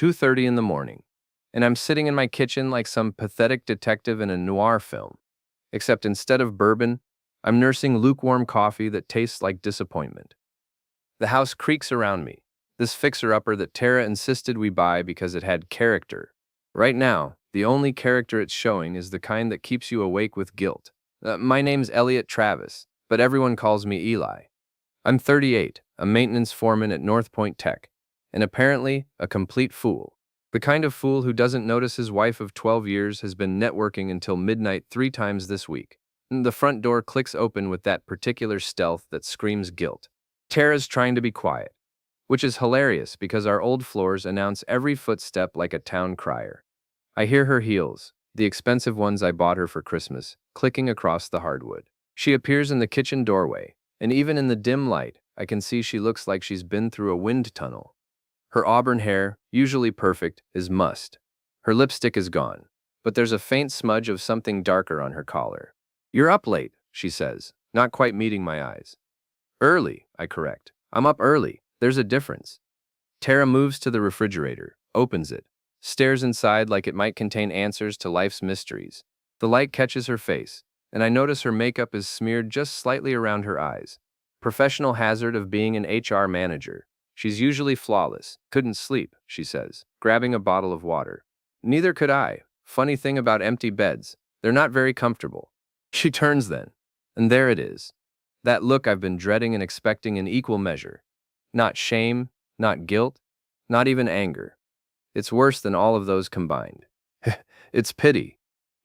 2:30 in the morning, and I'm sitting in my kitchen like some pathetic detective in a noir film. Except instead of bourbon, I'm nursing lukewarm coffee that tastes like disappointment. The house creaks around me, this fixer-upper that Tara insisted we buy because it had character. Right now, the only character it's showing is the kind that keeps you awake with guilt. My name's Elliot Travis, but everyone calls me Eli. I'm 38, a maintenance foreman at North Point Tech, and apparently a complete fool. The kind of fool who doesn't notice his wife of 12 years has been networking until midnight 3 times this week. The front door clicks open with that particular stealth that screams guilt. Tara's trying to be quiet, which is hilarious because our old floors announce every footstep like a town crier. I hear her heels, the expensive ones I bought her for Christmas, clicking across the hardwood. She appears in the kitchen doorway, and even in the dim light, I can see she looks like she's been through a wind tunnel. Her auburn hair, usually perfect, is mussed. Her lipstick is gone, but there's a faint smudge of something darker on her collar. "You're up late," she says, not quite meeting my eyes. "Early," I correct. "I'm up early. There's a difference." Tara moves to the refrigerator, opens it, stares inside like it might contain answers to life's mysteries. The light catches her face, and I notice her makeup is smeared just slightly around her eyes. Professional hazard of being an HR manager. She's usually flawless. "Couldn't sleep," she says, grabbing a bottle of water. "Neither could I. Funny thing about empty beds, they're not very comfortable." She turns then, and there it is. That look I've been dreading and expecting in equal measure. Not shame, not guilt, not even anger. It's worse than all of those combined. It's pity.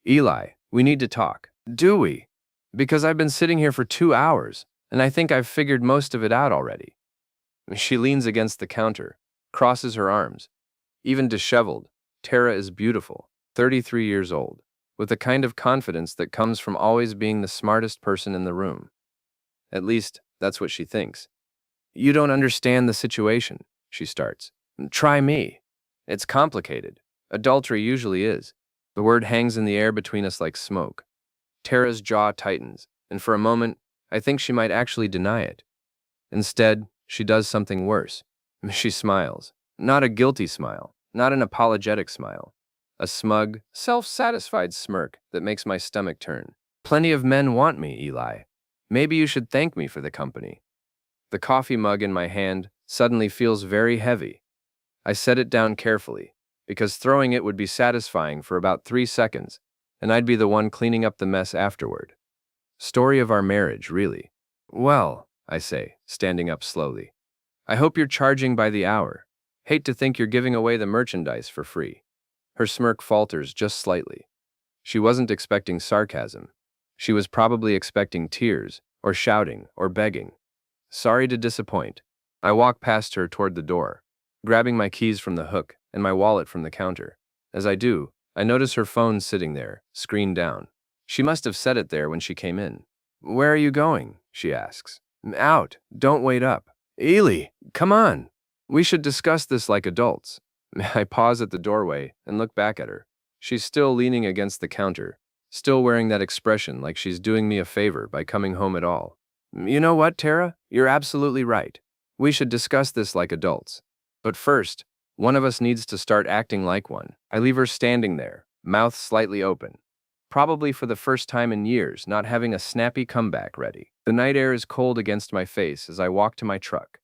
"Eli, we need to talk." "Do we?" "Because I've been sitting here for 2 hours, and I think I've figured most of it out already." She leans against the counter, crosses her arms. Even disheveled, Tara is beautiful, 33 years old, with the kind of confidence that comes from always being the smartest person in the room. At least, that's what she thinks. "You don't understand the situation," she starts. "Try me." "It's complicated. Adultery usually is." The word hangs in the air between us like smoke. Tara's jaw tightens, and for a moment, I think she might actually deny it. Instead, she does something worse. She smiles. Not a guilty smile, not an apologetic smile. A smug, self-satisfied smirk that makes my stomach turn. "Plenty of men want me, Eli. Maybe you should thank me for the company." The coffee mug in my hand suddenly feels very heavy. I set it down carefully, because throwing it would be satisfying for about 3 seconds, and I'd be the one cleaning up the mess afterward. Story of our marriage, really. "Well," I say, standing up slowly, "I hope you're charging by the hour. Hate to think you're giving away the merchandise for free." Her smirk falters just slightly. She wasn't expecting sarcasm. She was probably expecting tears, or shouting, or begging. Sorry to disappoint. I walk past her toward the door, grabbing my keys from the hook and my wallet from the counter. As I do, I notice her phone sitting there, screen down. She must have set it there when she came in. "Where are you going?" she asks. "Out. Don't wait up." "Ely, come on. We should discuss this like adults." I pause at the doorway and look back at her. She's still leaning against the counter, still wearing that expression like she's doing me a favor by coming home at all. "You know what, Tara? You're absolutely right. We should discuss this like adults. But first, one of us needs to start acting like one." I leave her standing there, mouth slightly open, probably for the first time in years, not having a snappy comeback ready. The night air is cold against my face as I walk to my truck.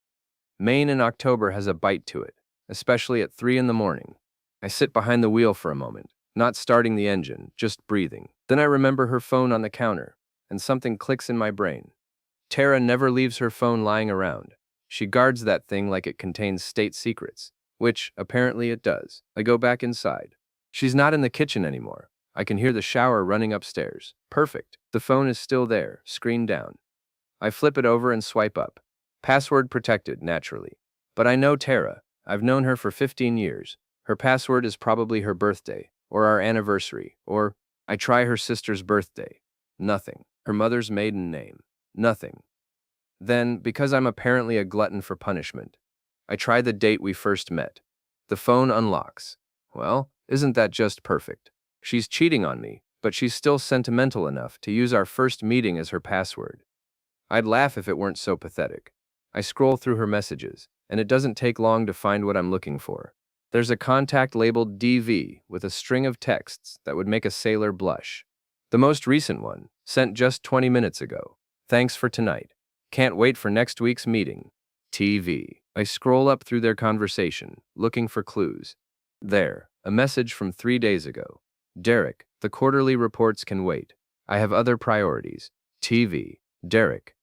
Maine in October has a bite to it, especially at 3 in the morning. I sit behind the wheel for a moment, not starting the engine, just breathing. Then I remember her phone on the counter, and something clicks in my brain. Tara never leaves her phone lying around. She guards that thing like it contains state secrets, which, apparently, it does. I go back inside. She's not in the kitchen anymore. I can hear the shower running upstairs. Perfect. The phone is still there, screen down. I flip it over and swipe up. Password protected, naturally. But I know Tara. I've known her for 15 years. Her password is probably her birthday, or our anniversary, or I try her sister's birthday. Nothing. Her mother's maiden name. Nothing. Then, because I'm apparently a glutton for punishment, I try the date we first met. The phone unlocks. Well, isn't that just perfect? She's cheating on me, but she's still sentimental enough to use our first meeting as her password. I'd laugh if it weren't so pathetic. I scroll through her messages, and it doesn't take long to find what I'm looking for. There's a contact labeled DV with a string of texts that would make a sailor blush. The most recent one, sent just 20 minutes ago. Thanks for tonight. Can't wait for next week's meeting. TV. I scroll up through their conversation, looking for clues. There, a message from 3 days ago. Derek, the quarterly reports can wait. I have other priorities. TV. Derek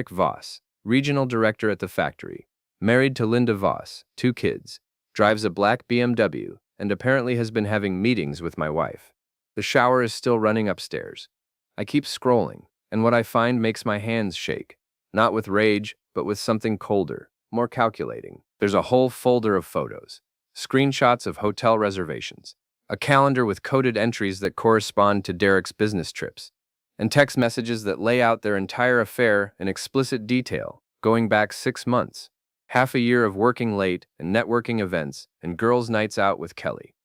Voss, regional director at the factory. Married to Linda Voss, 2 kids. Drives a black BMW, and apparently has been having meetings with my wife. The shower is still running upstairs. I keep scrolling, and what I find makes my hands shake. Not with rage, but with something colder, more calculating. There's a whole folder of photos. Screenshots of hotel reservations. A calendar with coded entries that correspond to Derek's business trips. And text messages that lay out their entire affair in explicit detail, going back 6 months. Half a year of working late and networking events and girls' nights out with Kelly.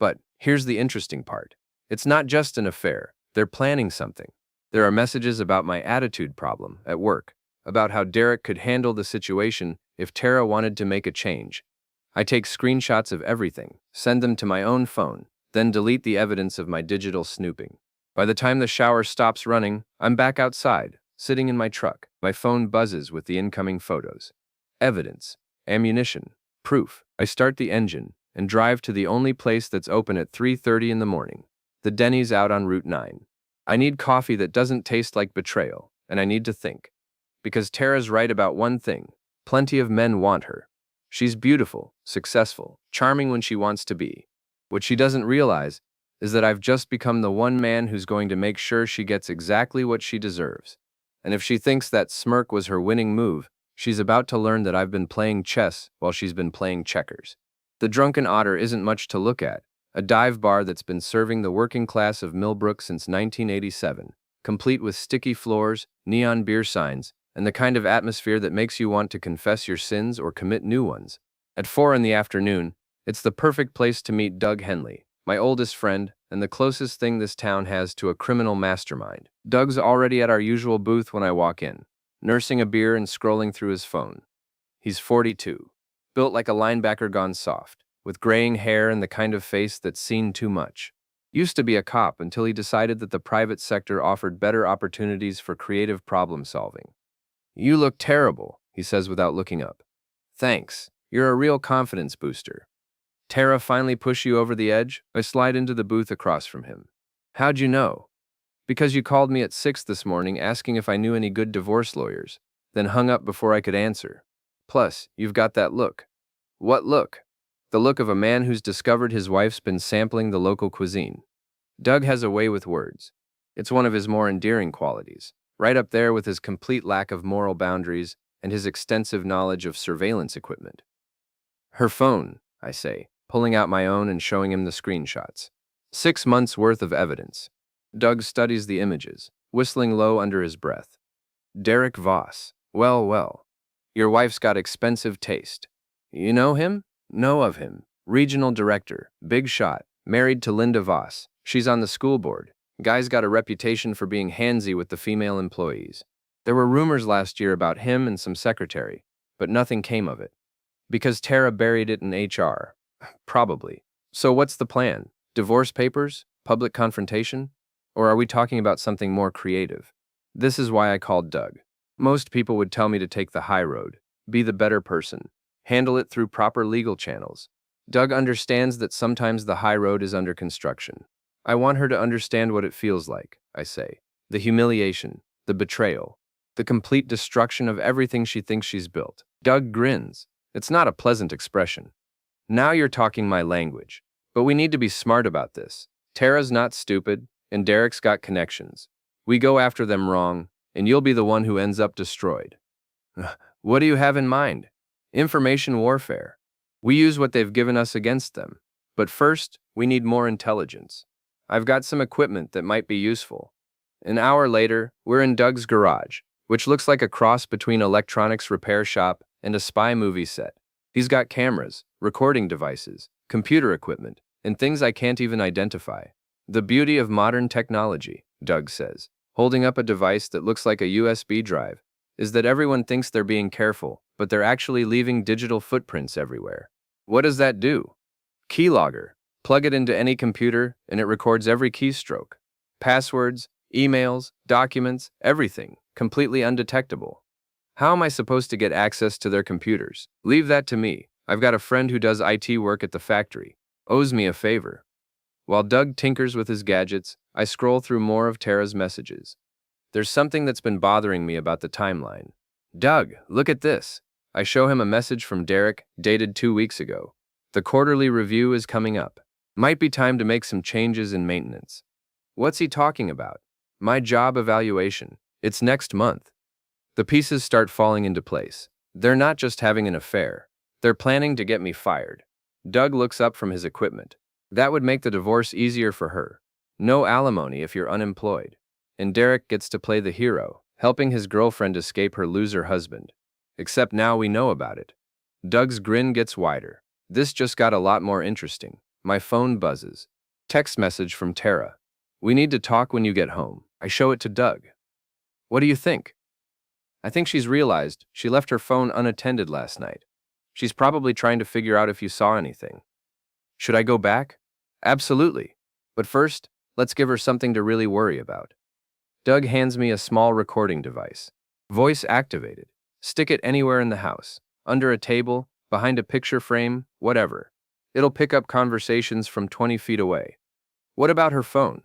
But here's the interesting part. It's not just an affair. They're planning something. There are messages about my attitude problem at work, about how Derek could handle the situation if Tara wanted to make a change. I take screenshots of everything, send them to my own phone, then delete the evidence of my digital snooping. By the time the shower stops running, I'm back outside, sitting in my truck. My phone buzzes with the incoming photos. Evidence, ammunition, proof. I start the engine and drive to the only place that's open at 3:30 in the morning, the Denny's out on Route 9. I need coffee that doesn't taste like betrayal, and I need to think. Because Tara's right about one thing. Plenty of men want her. She's beautiful, successful, charming when she wants to be. What she doesn't realize is that I've just become the one man who's going to make sure she gets exactly what she deserves. And if she thinks that smirk was her winning move, she's about to learn that I've been playing chess while she's been playing checkers. The Drunken Otter isn't much to look at, a dive bar that's been serving the working class of Millbrook since 1987, complete with sticky floors, neon beer signs, and the kind of atmosphere that makes you want to confess your sins or commit new ones. At 4 in the afternoon, it's the perfect place to meet Doug Henley, my oldest friend, and the closest thing this town has to a criminal mastermind. Doug's already at our usual booth when I walk in, nursing a beer and scrolling through his phone. He's 42, built like a linebacker gone soft, with graying hair and the kind of face that's seen too much. Used to be a cop until he decided that the private sector offered better opportunities for creative problem solving. "You look terrible," he says without looking up. "Thanks. You're a real confidence booster." "Tara finally push you over the edge?" I slide into the booth across from him. "How'd you know?" "Because you called me at 6 this morning asking if I knew any good divorce lawyers, then hung up before I could answer. Plus, you've got that look." "What look?" "The look of a man who's discovered his wife's been sampling the local cuisine." Doug has a way with words. It's one of his more endearing qualities, right up there with his complete lack of moral boundaries and his extensive knowledge of surveillance equipment. "Her phone," I say, pulling out my own and showing him the screenshots. 6 months worth of evidence. Doug studies the images, whistling low under his breath. "Derek Voss. Well. Your wife's got expensive taste. You know him?" "Know of him. Regional director, big shot, married to Linda Voss. She's on the school board. Guy's got a reputation for being handsy with the female employees. There were rumors last year about him and some secretary, but nothing came of it. Because Tara buried it in HR. Probably. So what's the plan? Divorce papers? Public confrontation? Or are we talking about something more creative?" This is why I called Doug. Most people would tell me to take the high road, be the better person, handle it through proper legal channels. Doug understands that sometimes the high road is under construction. "I want her to understand what it feels like," I say. "The humiliation, the betrayal, the complete destruction of everything she thinks she's built." Doug grins. It's not a pleasant expression. "Now you're talking my language. But we need to be smart about this. Tara's not stupid, and Derek's got connections. We go after them wrong, and you'll be the one who ends up destroyed." "What do you have in mind?" "Information warfare. We use what they've given us against them. But first, we need more intelligence. I've got some equipment that might be useful." An hour later, we're in Doug's garage, which looks like a cross between electronics repair shop and a spy movie set. He's got cameras, recording devices, computer equipment, and things I can't even identify. "The beauty of modern technology," Doug says, holding up a device that looks like a USB drive, "is that everyone thinks they're being careful, but they're actually leaving digital footprints everywhere." What does that do? Keylogger. Plug it into any computer and it records every keystroke. Passwords, emails, documents, everything, completely undetectable. How am I supposed to get access to their computers? Leave that to me. I've got a friend who does IT work at the factory. Owes me a favor. While Doug tinkers with his gadgets, I scroll through more of Tara's messages. There's something that's been bothering me about the timeline. Doug, look at this. I show him a message from Derek, dated 2 weeks ago. The quarterly review is coming up. Might be time to make some changes in maintenance. What's he talking about? My job evaluation. It's next month. The pieces start falling into place. They're not just having an affair. They're planning to get me fired. Doug looks up from his equipment. That would make the divorce easier for her. No alimony if you're unemployed. And Derek gets to play the hero, helping his girlfriend escape her loser husband. Except now we know about it. Doug's grin gets wider. This just got a lot more interesting. My phone buzzes. Text message from Tara. We need to talk when you get home. I show it to Doug. What do you think? I think she's realized she left her phone unattended last night. She's probably trying to figure out if you saw anything. Should I go back? Absolutely. But first, let's give her something to really worry about. Doug hands me a small recording device. Voice activated. Stick it anywhere in the house. Under a table, behind a picture frame, whatever. It'll pick up conversations from 20 feet away. What about her phone?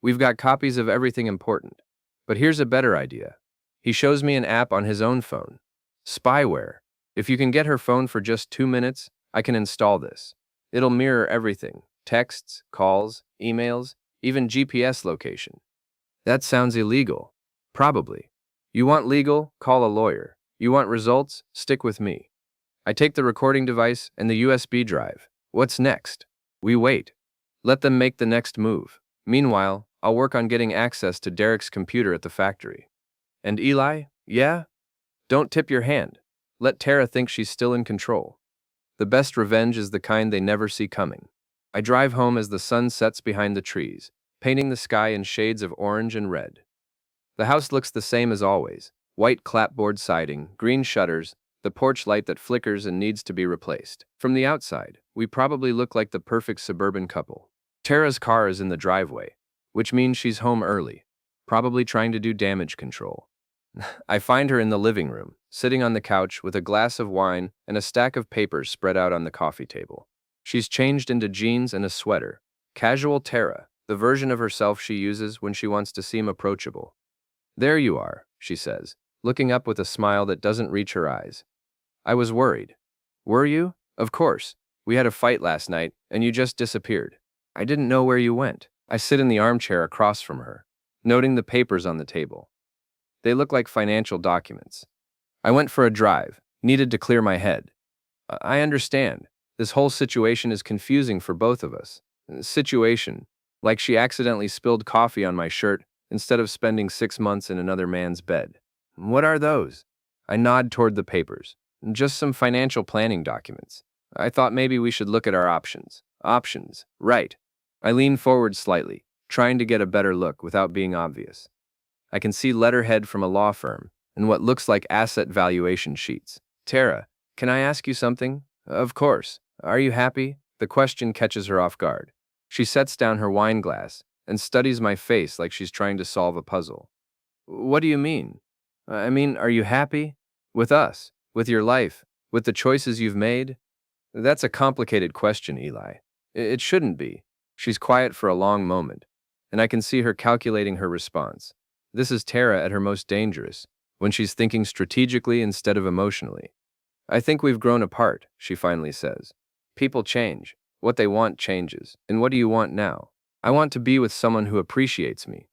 We've got copies of everything important. But here's a better idea. He shows me an app on his own phone. Spyware. If you can get her phone for just 2 minutes, I can install this. It'll mirror everything. Texts, calls, emails, even GPS location. That sounds illegal. Probably. You want legal? Call a lawyer. You want results? Stick with me. I take the recording device and the USB drive. What's next? We wait. Let them make the next move. Meanwhile, I'll work on getting access to Derek's computer at the factory. And Eli? Yeah? Don't tip your hand. Let Tara think she's still in control. The best revenge is the kind they never see coming. I drive home as the sun sets behind the trees, painting the sky in shades of orange and red. The house looks the same as always. White clapboard siding, green shutters, the porch light that flickers and needs to be replaced. From the outside, we probably look like the perfect suburban couple. Tara's car is in the driveway, which means she's home early, probably trying to do damage control. I find her in the living room, sitting on the couch with a glass of wine and a stack of papers spread out on the coffee table. She's changed into jeans and a sweater. Casual Tara, the version of herself she uses when she wants to seem approachable. There you are, she says, looking up with a smile that doesn't reach her eyes. I was worried. Were you? Of course. We had a fight last night, and you just disappeared. I didn't know where you went. I sit in the armchair across from her, noting the papers on the table. They look like financial documents. I went for a drive, needed to clear my head. I understand. This whole situation is confusing for both of us. Situation, like she accidentally spilled coffee on my shirt instead of spending 6 months in another man's bed. What are those? I nod toward the papers. Just some financial planning documents. I thought maybe we should look at our options. Options, right. I lean forward slightly, trying to get a better look without being obvious. I can see letterhead from a law firm and what looks like asset valuation sheets. Tara, can I ask you something? Of course. Are you happy? The question catches her off guard. She sets down her wine glass and studies my face like she's trying to solve a puzzle. What do you mean? I mean, are you happy? With us? With your life? With the choices you've made? That's a complicated question, Eli. It shouldn't be. She's quiet for a long moment, and I can see her calculating her response. This is Tara at her most dangerous, when she's thinking strategically instead of emotionally. I think we've grown apart, she finally says. People change. What they want changes. And what do you want now? I want to be with someone who appreciates me.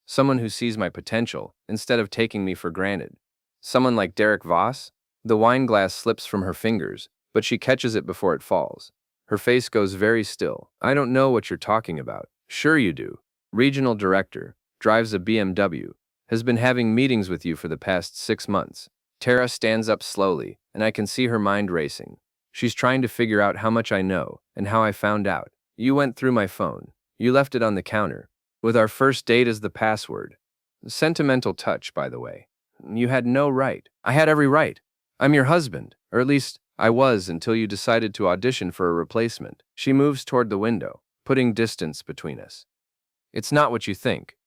Someone who sees my potential instead of taking me for granted. Someone like Derek Voss? The wine glass slips from her fingers, but she catches it before it falls. Her face goes very still. I don't know what you're talking about. Sure you do. Regional director, drives a BMW, has been having meetings with you for the past 6 months. Tara stands up slowly, and I can see her mind racing. She's trying to figure out how much I know and how I found out. You went through my phone. You left it on the counter, with our first date as the password. Sentimental touch, by the way. You had no right. I had every right. I'm your husband, or at least I was until you decided to audition for a replacement. She moves toward the window, putting distance between us. It's not what you think.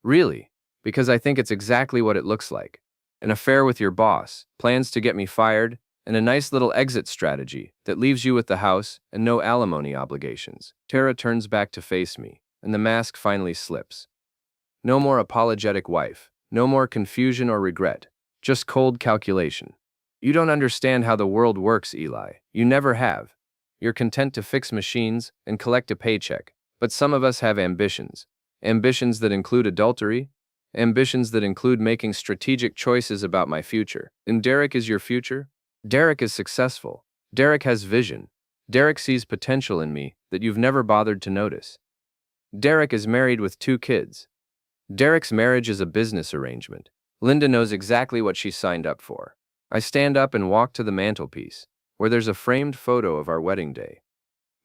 Really, because I think it's exactly what it looks like. An affair with your boss, plans to get me fired, and a nice little exit strategy that leaves you with the house and no alimony obligations. Tara turns back to face me, and the mask finally slips. No more apologetic wife, no more confusion or regret, just cold calculation. You don't understand how the world works, Eli. You never have. You're content to fix machines and collect a paycheck, but some of us have ambitions. Ambitions that include adultery, ambitions that include making strategic choices about my future. And Derek is your future? Derek is successful. Derek has vision. Derek sees potential in me that you've never bothered to notice. Derek is married with 2 kids. Derek's marriage is a business arrangement. Linda knows exactly what she signed up for. I stand up and walk to the mantelpiece, where there's a framed photo of our wedding day.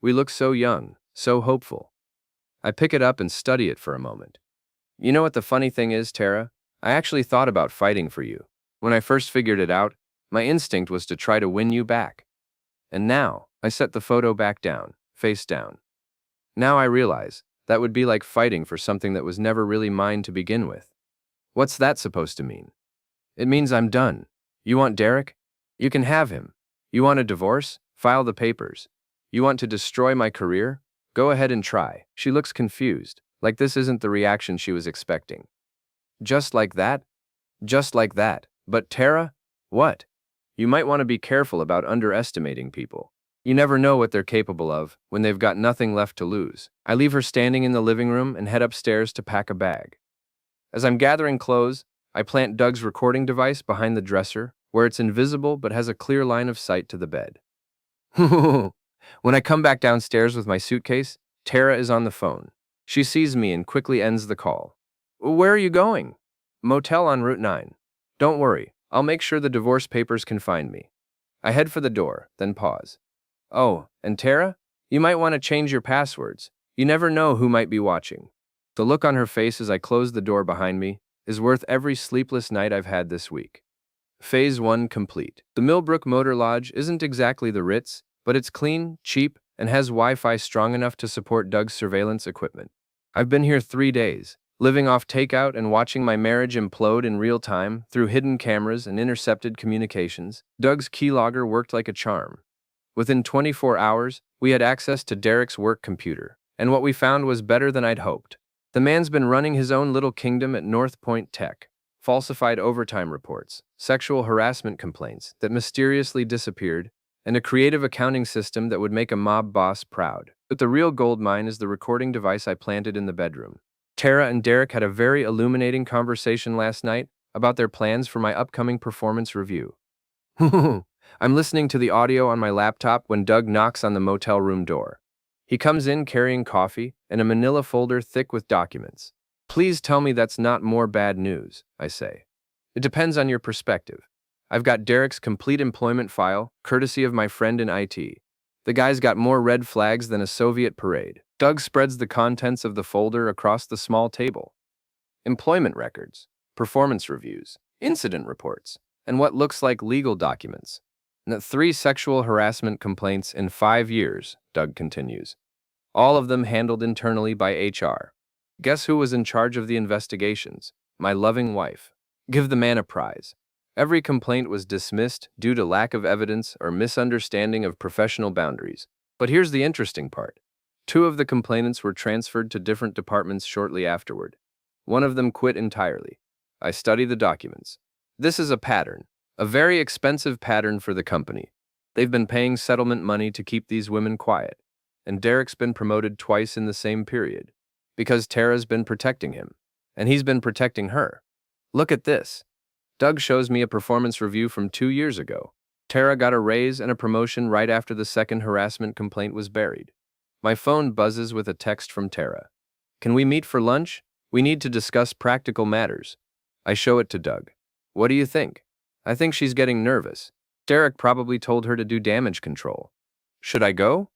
We look so young, so hopeful. I pick it up and study it for a moment. You know what the funny thing is, Tara? I actually thought about fighting for you. When I first figured it out, my instinct was to try to win you back. And now, I set the photo back down, face down. Now I realize that would be like fighting for something that was never really mine to begin with. What's that supposed to mean? It means I'm done. You want Derek? You can have him. You want a divorce? File the papers. You want to destroy my career? Go ahead and try. She looks confused, like this isn't the reaction she was expecting. Just like that? Just like that. But Tara? What? You might want to be careful about underestimating people. You never know what they're capable of when they've got nothing left to lose. I leave her standing in the living room and head upstairs to pack a bag. As I'm gathering clothes, I plant Doug's recording device behind the dresser, where it's invisible but has a clear line of sight to the bed. When I come back downstairs with my suitcase, Tara is on the phone. She sees me and quickly ends the call. Where are you going? Motel on Route 9. Don't worry, I'll make sure the divorce papers can find me. I head for the door, then pause. Oh, and Tara? You might want to change your passwords. You never know who might be watching. The look on her face as I close the door behind me is worth every sleepless night I've had this week. Phase 1 complete. The Millbrook Motor Lodge isn't exactly the Ritz, but it's clean, cheap, and has Wi-Fi strong enough to support Doug's surveillance equipment. I've been here 3 days, living off takeout and watching my marriage implode in real time through hidden cameras and intercepted communications. Doug's keylogger worked like a charm. Within 24 hours, we had access to Derek's work computer, and what we found was better than I'd hoped. The man's been running his own little kingdom at North Point Tech. Falsified overtime reports, sexual harassment complaints that mysteriously disappeared, and a creative accounting system that would make a mob boss proud. But the real gold mine is the recording device I planted in the bedroom. Tara and Derek had a very illuminating conversation last night about their plans for my upcoming performance review. I'm listening to the audio on my laptop when Doug knocks on the motel room door. He comes in carrying coffee and a manila folder thick with documents. Please tell me that's not more bad news, I say. It depends on your perspective. I've got Derek's complete employment file, courtesy of my friend in IT. The guy's got more red flags than a Soviet parade. Doug spreads the contents of the folder across the small table. Employment records, performance reviews, incident reports, and what looks like legal documents. 3 sexual harassment complaints in 5 years, Doug continues. All of them handled internally by HR. Guess who was in charge of the investigations? My loving wife. Give the man a prize. Every complaint was dismissed due to lack of evidence or misunderstanding of professional boundaries. But here's the interesting part. 2 of the complainants were transferred to different departments shortly afterward. One of them quit entirely. I study the documents. This is a pattern, a very expensive pattern for the company. They've been paying settlement money to keep these women quiet. And Derek's been promoted twice in the same period. Because Tara's been protecting him. And he's been protecting her. Look at this. Doug shows me a performance review from 2 years ago. Tara got a raise and a promotion right after the second harassment complaint was buried. My phone buzzes with a text from Tara. Can we meet for lunch? We need to discuss practical matters. I show it to Doug. What do you think? I think she's getting nervous. Derek probably told her to do damage control. Should I go?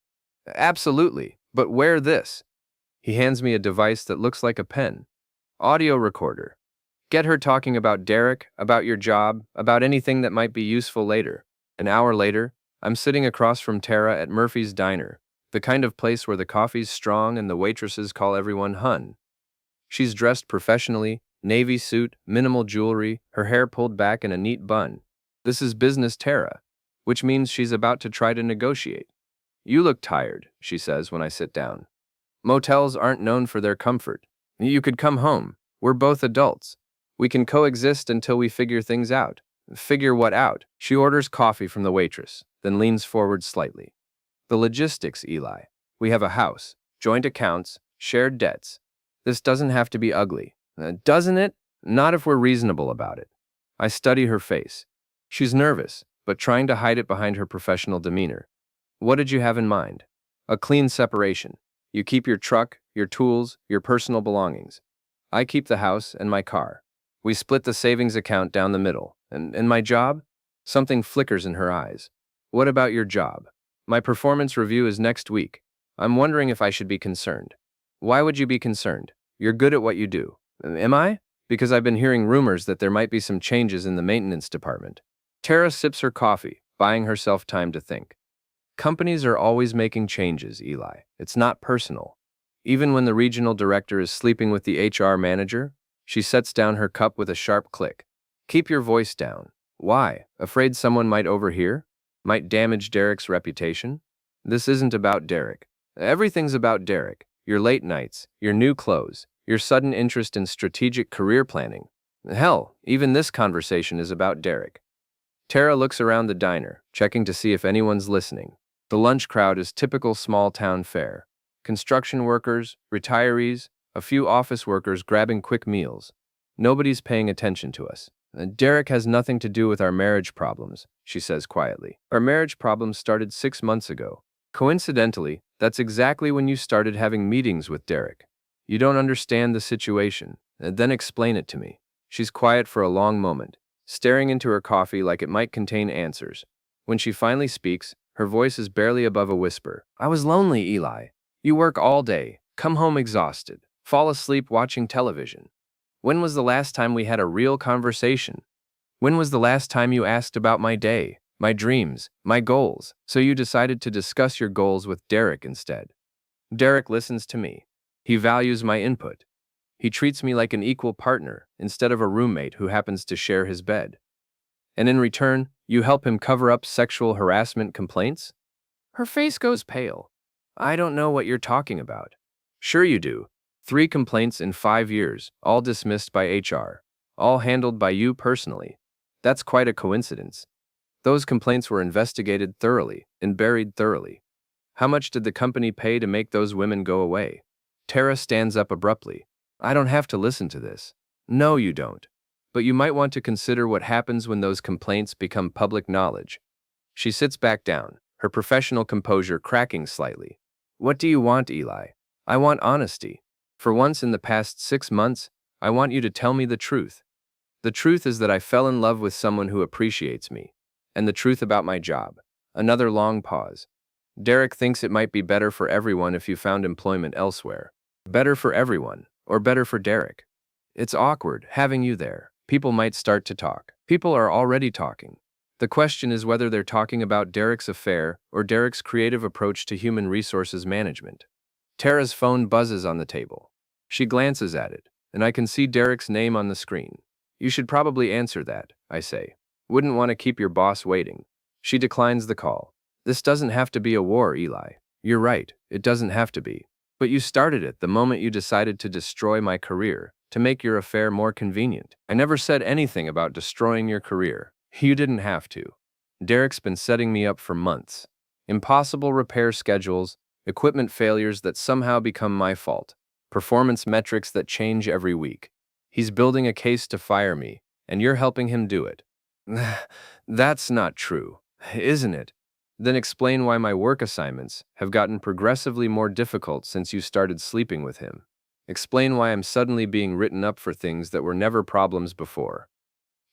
Absolutely, but wear this. He hands me a device that looks like a pen. Audio recorder. Get her talking about Derek, about your job, about anything that might be useful later. An hour later, I'm sitting across from Tara at Murphy's Diner, the kind of place where the coffee's strong and the waitresses call everyone hun. She's dressed professionally, navy suit, minimal jewelry, her hair pulled back in a neat bun. This is business Tara, which means she's about to try to negotiate. You look tired, she says when I sit down. Motels aren't known for their comfort. You could come home. We're both adults. We can coexist until we figure things out. Figure what out? She orders coffee from the waitress, then leans forward slightly. The logistics, Eli. We have a house, joint accounts, shared debts. This doesn't have to be ugly. Doesn't it? Not if we're reasonable about it. I study her face. She's nervous, but trying to hide it behind her professional demeanor. What did you have in mind? A clean separation. You keep your truck, your tools, your personal belongings. I keep the house and my car. We split the savings account down the middle. And my job? Something flickers in her eyes. What about your job? My performance review is next week. I'm wondering if I should be concerned. Why would you be concerned? You're good at what you do. Am I? Because I've been hearing rumors that there might be some changes in the maintenance department. Tara sips her coffee, buying herself time to think. Companies are always making changes, Eli. It's not personal. Even when the regional director is sleeping with the HR manager, she sets down her cup with a sharp click. Keep your voice down. Why? Afraid someone might overhear? Might damage Derek's reputation? This isn't about Derek. Everything's about Derek. Your late nights, your new clothes, your sudden interest in strategic career planning. Hell, even this conversation is about Derek. Tara looks around the diner, checking to see if anyone's listening. The lunch crowd is typical small-town fare. Construction workers, retirees, a few office workers grabbing quick meals. Nobody's paying attention to us. Derek has nothing to do with our marriage problems, she says quietly. Our marriage problems started 6 months ago. Coincidentally, that's exactly when you started having meetings with Derek. You don't understand the situation, then explain it to me. She's quiet for a long moment, staring into her coffee like it might contain answers. When she finally speaks, her voice is barely above a whisper. I was lonely, Eli. You work all day, come home exhausted, fall asleep watching television. When was the last time we had a real conversation? When was the last time you asked about my day, my dreams, my goals, so you decided to discuss your goals with Derek instead? Derek listens to me. He values my input. He treats me like an equal partner instead of a roommate who happens to share his bed. And in return, you help him cover up sexual harassment complaints? Her face goes pale. I don't know what you're talking about. Sure you do. 3 complaints in 5 years, all dismissed by HR, all handled by you personally. That's quite a coincidence. Those complaints were investigated thoroughly and buried thoroughly. How much did the company pay to make those women go away? Tara stands up abruptly. I don't have to listen to this. No, you don't. But you might want to consider what happens when those complaints become public knowledge. She sits back down, her professional composure cracking slightly. What do you want, Eli? I want honesty. For once in the past 6 months, I want you to tell me the truth. The truth is that I fell in love with someone who appreciates me. And the truth about my job. Another long pause. Derek thinks it might be better for everyone if you found employment elsewhere. Better for everyone, or better for Derek. It's awkward, having you there. People might start to talk. People are already talking. The question is whether they're talking about Derek's affair or Derek's creative approach to human resources management. Tara's phone buzzes on the table. She glances at it, and I can see Derek's name on the screen. You should probably answer that, I say. Wouldn't want to keep your boss waiting. She declines the call. This doesn't have to be a war, Eli. You're right, it doesn't have to be. But you started it the moment you decided to destroy my career, to make your affair more convenient. I never said anything about destroying your career. You didn't have to. Derek's been setting me up for months. Impossible repair schedules, equipment failures that somehow become my fault, performance metrics that change every week. He's building a case to fire me, and you're helping him do it. That's not true, isn't it? Then explain why my work assignments have gotten progressively more difficult since you started sleeping with him. Explain why I'm suddenly being written up for things that were never problems before.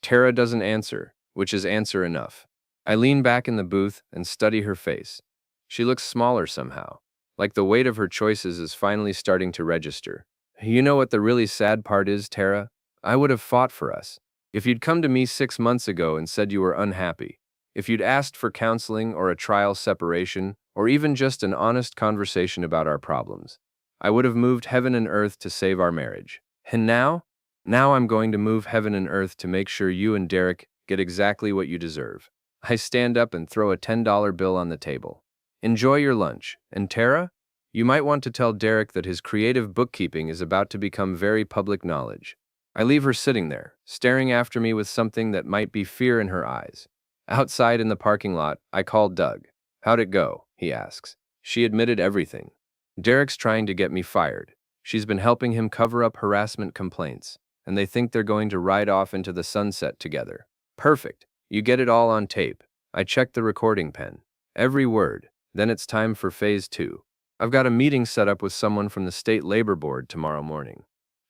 Tara doesn't answer, which is answer enough. I lean back in the booth and study her face. She looks smaller somehow, like the weight of her choices is finally starting to register. You know what the really sad part is, Tara? I would have fought for us. If you'd come to me 6 months ago and said you were unhappy, If you'd asked for counseling or a trial separation, or even just an honest conversation about our problems, I would have moved heaven and earth to save our marriage. And now? Now I'm going to move heaven and earth to make sure you and Derek get exactly what you deserve. I stand up and throw a $10 bill on the table. Enjoy your lunch. And Tara? You might want to tell Derek that his creative bookkeeping is about to become very public knowledge. I leave her sitting there, staring after me with something that might be fear in her eyes. Outside in the parking lot, I call Doug. How'd it go? He asks. She admitted everything. Derek's trying to get me fired. She's been helping him cover up harassment complaints, and they think they're going to ride off into the sunset together. Perfect. You get it all on tape. I check the recording pen. Every word. Then it's time for phase 2. I've got a meeting set up with someone from the state labor board tomorrow morning.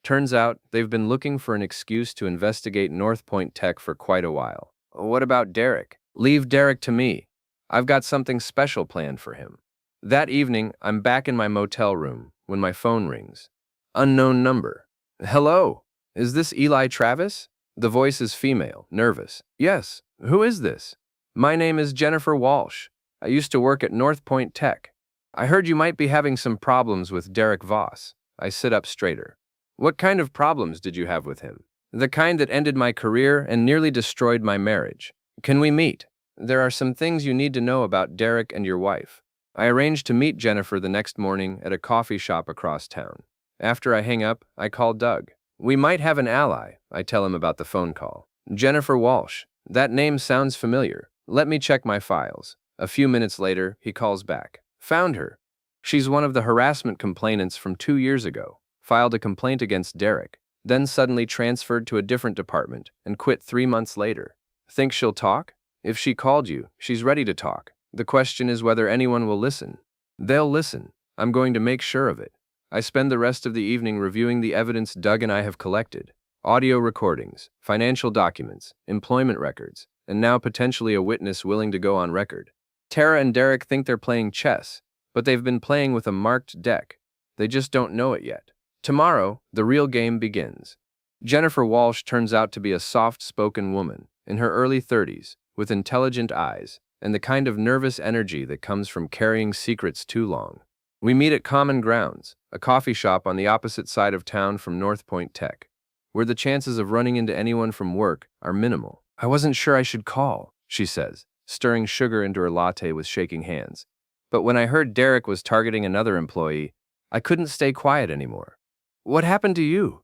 Turns out they've been looking for an excuse to investigate North Point Tech for quite a while. What about Derek? Leave Derek to me. I've got something special planned for him. That evening, I'm back in my motel room when my phone rings. Unknown number. Hello? Is this Eli Travis? The voice is female, nervous. Yes. Who is this? My name is Jennifer Walsh. I used to work at North Point Tech. I heard you might be having some problems with Derek Voss. I sit up straighter. What kind of problems did you have with him? The kind that ended my career and nearly destroyed my marriage. Can we meet? There are some things you need to know about Derek and your wife. I arranged to meet Jennifer the next morning at a coffee shop across town. After I hang up, I call Doug. We might have an ally, I tell him about the phone call. Jennifer Walsh. That name sounds familiar. Let me check my files. A few minutes later, he calls back. Found her. She's one of the harassment complainants from 2 years ago. Filed a complaint against Derek, then suddenly transferred to a different department and quit 3 months later. Think she'll talk? If she called you, she's ready to talk. The question is whether anyone will listen. They'll listen. I'm going to make sure of it. I spend the rest of the evening reviewing the evidence Doug and I have collected. Audio recordings, financial documents, employment records, and now potentially a witness willing to go on record. Tara and Derek think they're playing chess, but they've been playing with a marked deck. They just don't know it yet. Tomorrow, the real game begins. Jennifer Walsh turns out to be a soft-spoken woman, in her early 30s, with intelligent eyes, and the kind of nervous energy that comes from carrying secrets too long. We meet at Common Grounds, a coffee shop on the opposite side of town from North Point Tech, where the chances of running into anyone from work are minimal. I wasn't sure I should call, she says, stirring sugar into her latte with shaking hands. But when I heard Derek was targeting another employee, I couldn't stay quiet anymore. What happened to you?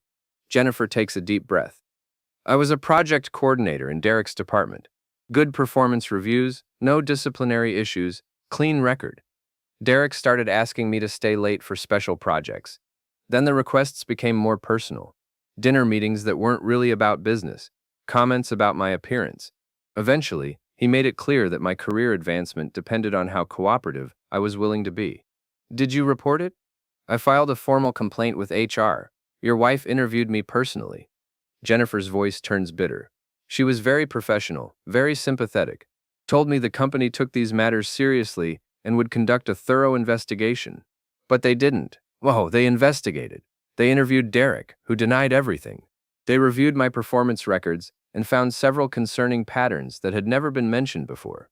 Jennifer takes a deep breath. I was a project coordinator in Derek's department. Good performance reviews, no disciplinary issues, clean record. Derek started asking me to stay late for special projects. Then the requests became more personal. Dinner meetings that weren't really about business, comments about my appearance. Eventually, he made it clear that my career advancement depended on how cooperative I was willing to be. Did you report it? I filed a formal complaint with HR. Your wife interviewed me personally. Jennifer's voice turns bitter. She was very professional, very sympathetic. Told me the company took these matters seriously and would conduct a thorough investigation. But they didn't. Whoa, they investigated. They interviewed Derek, who denied everything. They reviewed my performance records and found several concerning patterns that had never been mentioned before.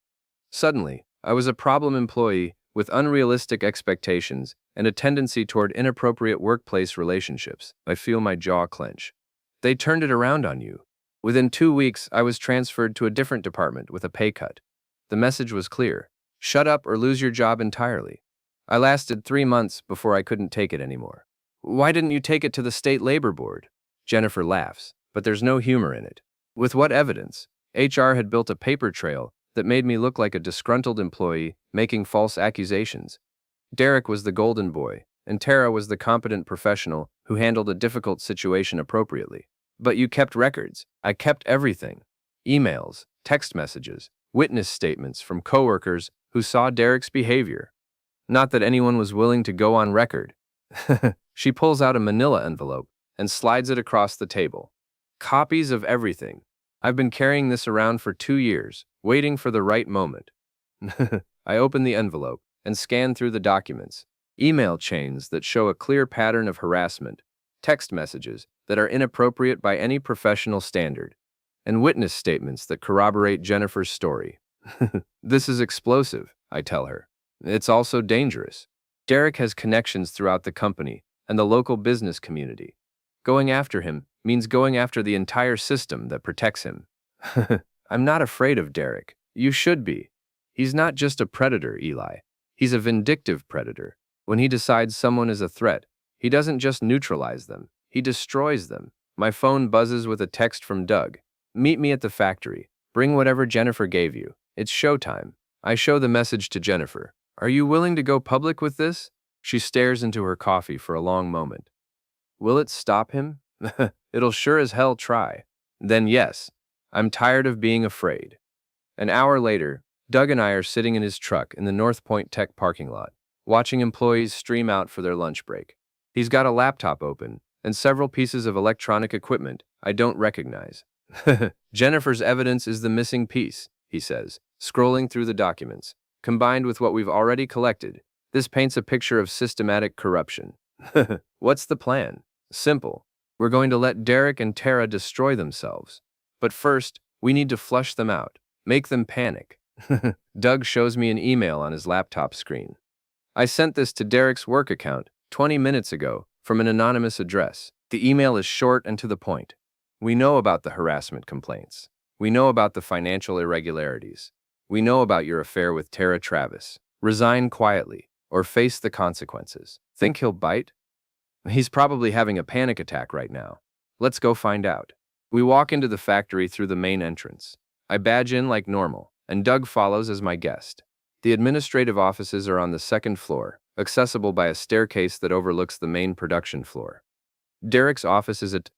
Suddenly, I was a problem employee with unrealistic expectations and a tendency toward inappropriate workplace relationships. I feel my jaw clench. They turned it around on you. Within 2 weeks, I was transferred to a different department with a pay cut. The message was clear. Shut up or lose your job entirely. I lasted 3 months before I couldn't take it anymore. Why didn't you take it to the state labor board? Jennifer laughs, but there's no humor in it. With what evidence? HR had built a paper trail that made me look like a disgruntled employee making false accusations. Derek was the golden boy, and Tara was the competent professional who handled a difficult situation appropriately. But you kept records. I kept everything. Emails, text messages, witness statements from coworkers who saw Derek's behavior. Not that anyone was willing to go on record. She pulls out a manila envelope and slides it across the table. Copies of everything. I've been carrying this around for 2 years, waiting for the right moment. I open the envelope and scan through the documents. Email chains that show a clear pattern of harassment, text messages that are inappropriate by any professional standard, and witness statements that corroborate Jennifer's story. This is explosive, I tell her. It's also dangerous. Derek has connections throughout the company and the local business community. Going after him means going after the entire system that protects him. I'm not afraid of Derek. You should be. He's not just a predator, Eli. He's a vindictive predator. When he decides someone is a threat, he doesn't just neutralize them, he destroys them. My phone buzzes with a text from Doug. Meet me at the factory. Bring whatever Jennifer gave you. It's showtime. I show the message to Jennifer. Are you willing to go public with this? She stares into her coffee for a long moment. Will it stop him? It'll sure as hell try. Then yes. I'm tired of being afraid. An hour later, Doug and I are sitting in his truck in the North Point Tech parking lot, watching employees stream out for their lunch break. He's got a laptop open and several pieces of electronic equipment I don't recognize. Jennifer's evidence is the missing piece, he says, scrolling through the documents. Combined with what we've already collected, this paints a picture of systematic corruption. What's the plan? Simple. We're going to let Derek and Tara destroy themselves. But first, we need to flush them out, make them panic. Doug shows me an email on his laptop screen. I sent this to Derek's work account 20 minutes ago from an anonymous address. The email is short and to the point. We know about the harassment complaints. We know about the financial irregularities. We know about your affair with Tara Travis. Resign quietly or face the consequences. Think he'll bite? He's probably having a panic attack right now. Let's go find out. We walk into the factory through the main entrance. I badge in like normal, and Doug follows as my guest. The administrative offices are on the second floor, accessible by a staircase that overlooks the main production floor. Derek's office is at